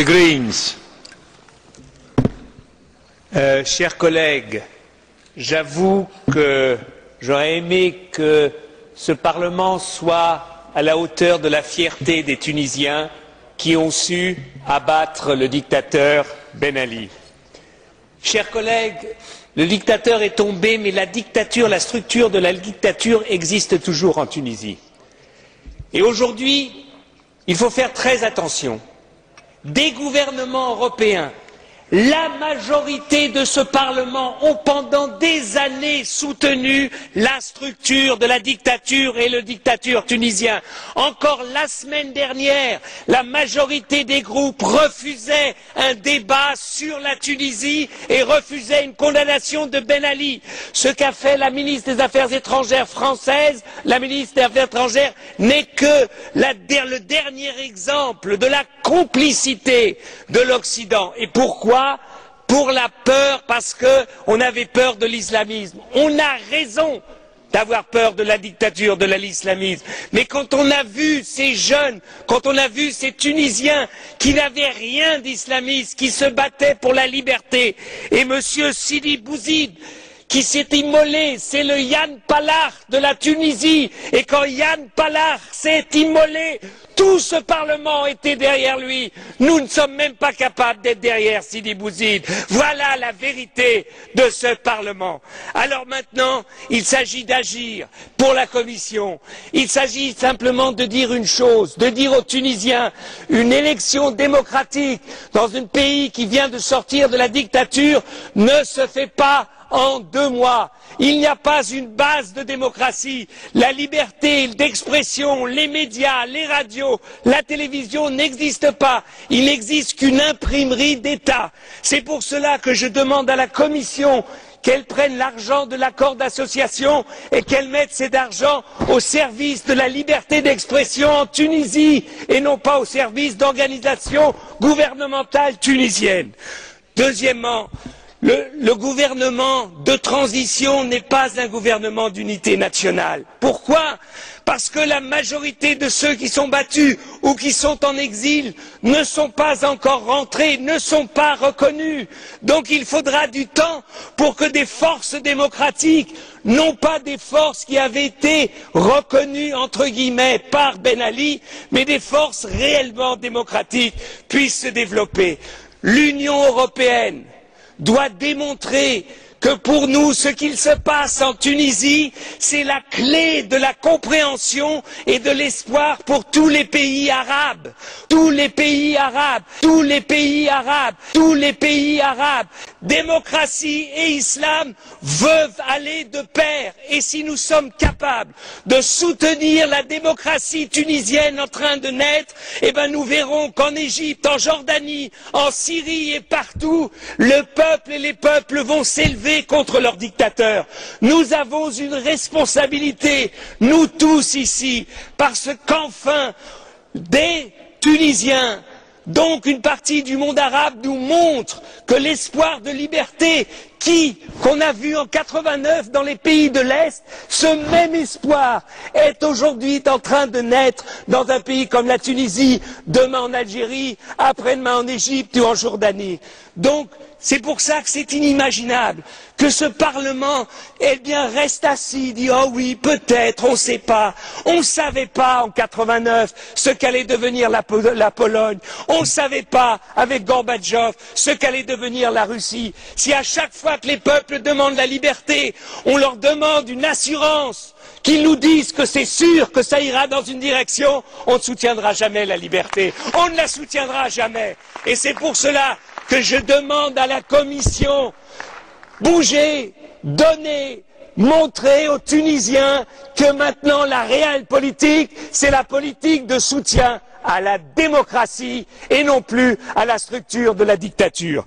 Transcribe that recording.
the Greens. Chers collègues, j'avoue que j'aurais aimé que ce Parlement soit à la hauteur de la fierté des Tunisiens qui ont su abattre le dictateur Ben Ali. Chers collègues, le dictateur est tombé, mais la dictature, la structure de la dictature existe toujours en Tunisie. Et aujourd'hui, il faut faire très attention. Des gouvernements européens, la majorité de ce Parlement ont pendant des années soutenu la structure de la dictature et le dictateur tunisien. Encore la semaine dernière, la majorité des groupes refusaient un débat sur la Tunisie et refusaient une condamnation de Ben Ali. Ce qu'a fait la ministre des Affaires étrangères française, la ministre des Affaires étrangères, n'est que le dernier exemple de la complicité de l'Occident. Et pourquoi? Pour la peur, parce qu'on avait peur de l'islamisme. On a raison d'avoir peur de la dictature, de l'islamisme. Mais quand on a vu ces jeunes, quand on a vu ces Tunisiens qui n'avaient rien d'islamiste, qui se battaient pour la liberté, et M. Sidi Bouzid, qui s'est immolé, c'est le Yann Palach de la Tunisie, et quand Yann Palach s'est immolé, tout ce Parlement était derrière lui. Nous ne sommes même pas capables d'être derrière Sidi Bouzid. Voilà la vérité de ce Parlement. Alors maintenant, il s'agit d'agir pour la Commission. Il s'agit simplement de dire une chose, de dire aux Tunisiens, une élection démocratique dans un pays qui vient de sortir de la dictature ne se fait pas en 2 mois. Il n'y a pas une base de démocratie. La liberté d'expression, les médias, les radios, la télévision n'existent pas. Il n'existe qu'une imprimerie d'État. C'est pour cela que je demande à la Commission qu'elle prenne l'argent de l'accord d'association et qu'elle mette cet argent au service de la liberté d'expression en Tunisie et non pas au service d'organisations gouvernementales tunisiennes. Deuxièmement, le gouvernement de transition n'est pas un gouvernement d'unité nationale. Pourquoi? Parce que la majorité de ceux qui sont battus ou qui sont en exil ne sont pas encore rentrés, ne sont pas reconnus. Donc il faudra du temps pour que des forces démocratiques, non pas des forces qui avaient été reconnues entre guillemets par Ben Ali, mais des forces réellement démocratiques puissent se développer. L'Union européenne doit démontrer que pour nous, ce qu'il se passe en Tunisie, c'est la clé de la compréhension et de l'espoir pour tous les pays arabes. Tous les pays arabes, tous les pays arabes, tous les pays arabes. Démocratie et islam veulent aller de pair. Et si nous sommes capables de soutenir la démocratie tunisienne en train de naître, eh ben nous verrons qu'en Égypte, en Jordanie, en Syrie et partout, le peuple et les peuples vont s'élever contre leurs dictateurs. Nous avons une responsabilité, nous tous ici, parce qu'enfin, des Tunisiens, donc une partie du monde arabe, nous montre que l'espoir de liberté qu'on a vu en 89 dans les pays de l'Est, ce même espoir est aujourd'hui en train de naître dans un pays comme la Tunisie, demain en Algérie, après-demain en Égypte ou en Jordanie. Donc, c'est pour ça que c'est inimaginable que ce Parlement, eh bien, reste assis, dit oh oui, peut-être, on ne sait pas. On ne savait pas en 89 ce qu'allait devenir la Pologne. On ne savait pas avec Gorbatchev ce qu'allait devenir la Russie. Si à chaque fois que les peuples demandent la liberté, on leur demande une assurance, qu'ils nous disent que c'est sûr que ça ira dans une direction, on ne soutiendra jamais la liberté. On ne la soutiendra jamais. Et c'est pour cela que je demande à la Commission, bougez, donnez, montrez aux Tunisiens que maintenant la réelle politique, c'est la politique de soutien à la démocratie et non plus à la structure de la dictature.